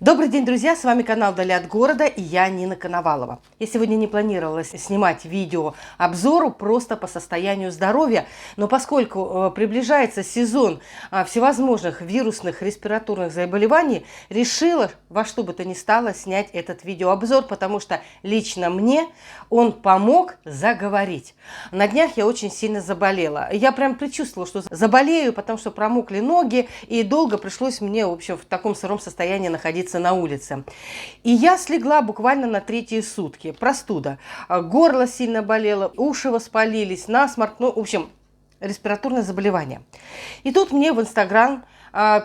Добрый день, друзья! С вами канал «Вдали от города» и я, Нина Коновалова. Я сегодня не планировала снимать видео обзору просто по состоянию здоровья, но поскольку приближается сезон всевозможных вирусных респираторных заболеваний, решила во что бы то ни стало снять этот видеообзор, потому что лично мне он помог заговорить. На днях я очень сильно заболела. Я прям предчувствовала, что заболею, потому что промокли ноги, и долго пришлось мне, в общем, в таком сыром состоянии находиться на улице. И я слегла буквально на третьи сутки. Простуда. Горло сильно болело, уши воспалились, насморк. Ну, в общем, респираторное заболевание. И тут мне в Инстаграм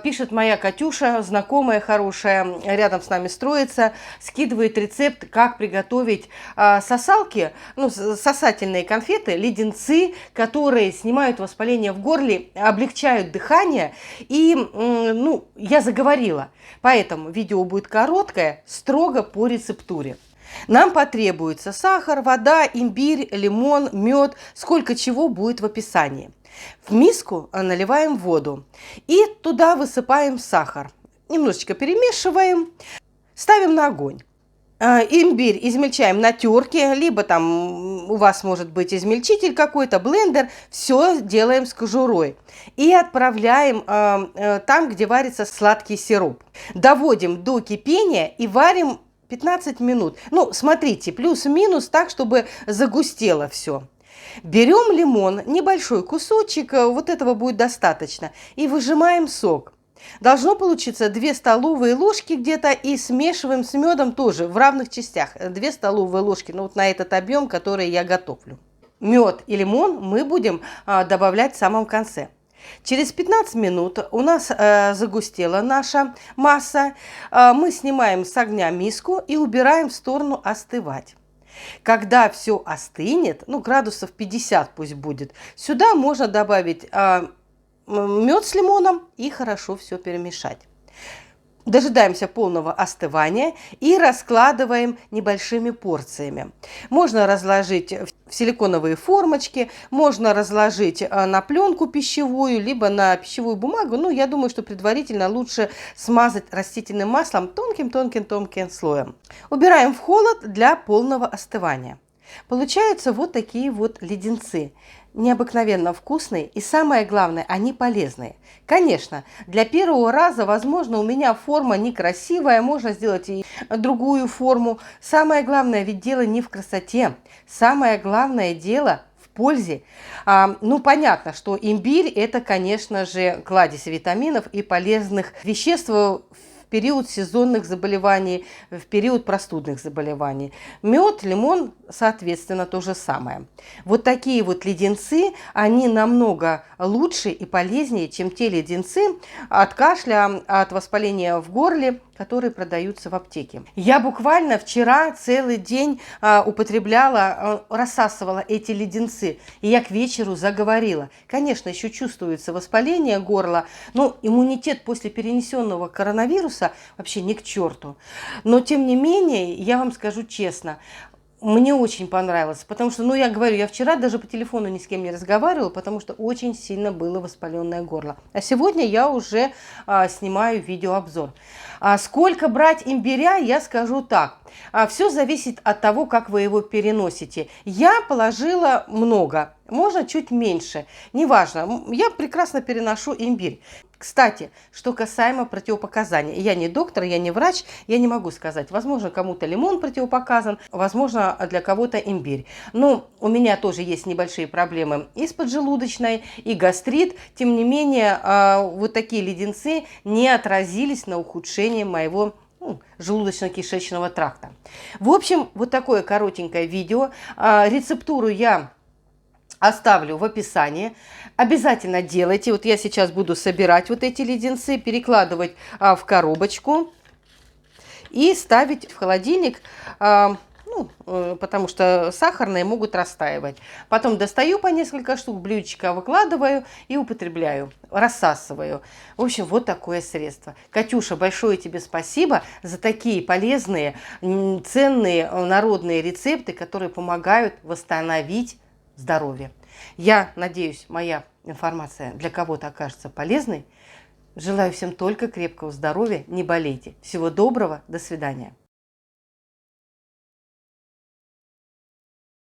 пишет моя Катюша, знакомая, хорошая, рядом с нами строится, скидывает рецепт, как приготовить сосалки, ну, сосательные конфеты, леденцы, которые снимают воспаление в горле, облегчают дыхание. И, ну, я заговорила. Поэтому видео будет короткое, строго по рецептуре. Нам потребуется сахар, вода, имбирь, лимон, мед, сколько чего будет в описании. В миску наливаем воду и туда высыпаем сахар. Немножечко перемешиваем, ставим на огонь. Имбирь измельчаем на терке, либо там у вас может быть измельчитель какой-то, блендер. Все делаем с кожурой. И отправляем там, где варится сладкий сироп. Доводим до кипения и варим 15 минут. Ну, смотрите, плюс-минус так, чтобы загустело все. Берем лимон, небольшой кусочек, вот этого будет достаточно, и выжимаем сок. Должно получиться 2 столовые ложки где-то, и смешиваем с медом тоже в равных частях. 2 столовые ложки, ну вот на этот объем, который я готовлю. Мед и лимон мы будем добавлять в самом конце. Через 15 минут у нас загустела наша масса. Мы снимаем с огня миску и убираем в сторону остывать. Когда все остынет, ну градусов 50 пусть будет, сюда можно добавить мед с лимоном и хорошо все перемешать. Дожидаемся полного остывания и раскладываем небольшими порциями. Можно разложить в силиконовые формочки, можно разложить на пленку пищевую, либо на пищевую бумагу. Ну, я думаю, что предварительно лучше смазать растительным маслом тонким-тонким-тонким слоем. Убираем в холод для полного остывания. Получаются вот такие вот леденцы. Необыкновенно вкусные и, самое главное, они полезные. Конечно, для первого раза, возможно, у меня форма некрасивая, можно сделать и другую форму. Самое главное, ведь дело не в красоте, самое главное дело в пользе. Ну, понятно, что имбирь – это, конечно же, кладезь витаминов и полезных веществ в период сезонных заболеваний, в период простудных заболеваний. Мед, лимон, соответственно, то же самое. Вот такие вот леденцы, они намного лучше и полезнее, чем те леденцы от кашля, от воспаления в горле, которые продаются в аптеке. Я буквально вчера целый день употребляла, рассасывала эти леденцы, и я к вечеру заговорила. Конечно, еще чувствуется воспаление горла, но иммунитет после перенесенного коронавируса вообще ни к черту. Но, тем не менее, я вам скажу честно, мне очень понравилось, потому что, ну, я говорю, я вчера даже по телефону ни с кем не разговаривала, потому что очень сильно было воспаленное горло. А сегодня я уже снимаю видеообзор. Сколько брать имбиря, я скажу так. Все зависит от того, как вы его переносите. Я положила много, можно чуть меньше, неважно. Я прекрасно переношу имбирь. Кстати, что касаемо противопоказаний. Я не доктор, я не врач, я не могу сказать. Возможно, кому-то лимон противопоказан, возможно, для кого-то имбирь. Но у меня тоже есть небольшие проблемы и с поджелудочной, и гастрит. Тем не менее, вот такие леденцы не отразились на ухудшении моего желудочно-кишечного тракта. В общем, вот такое коротенькое видео. Рецептуру я оставлю в описании. Обязательно делайте. Вот я сейчас буду собирать вот эти леденцы, перекладывать в коробочку и ставить в холодильник, потому что сахарные могут растаивать. Потом достаю по несколько штук, блюдечко выкладываю и употребляю, рассасываю. В общем, вот такое средство. Катюша, большое тебе спасибо за такие полезные, ценные народные рецепты, которые помогают восстановить здоровье. Я надеюсь, моя информация для кого-то окажется полезной. Желаю всем только крепкого здоровья, не болейте. Всего доброго, до свидания.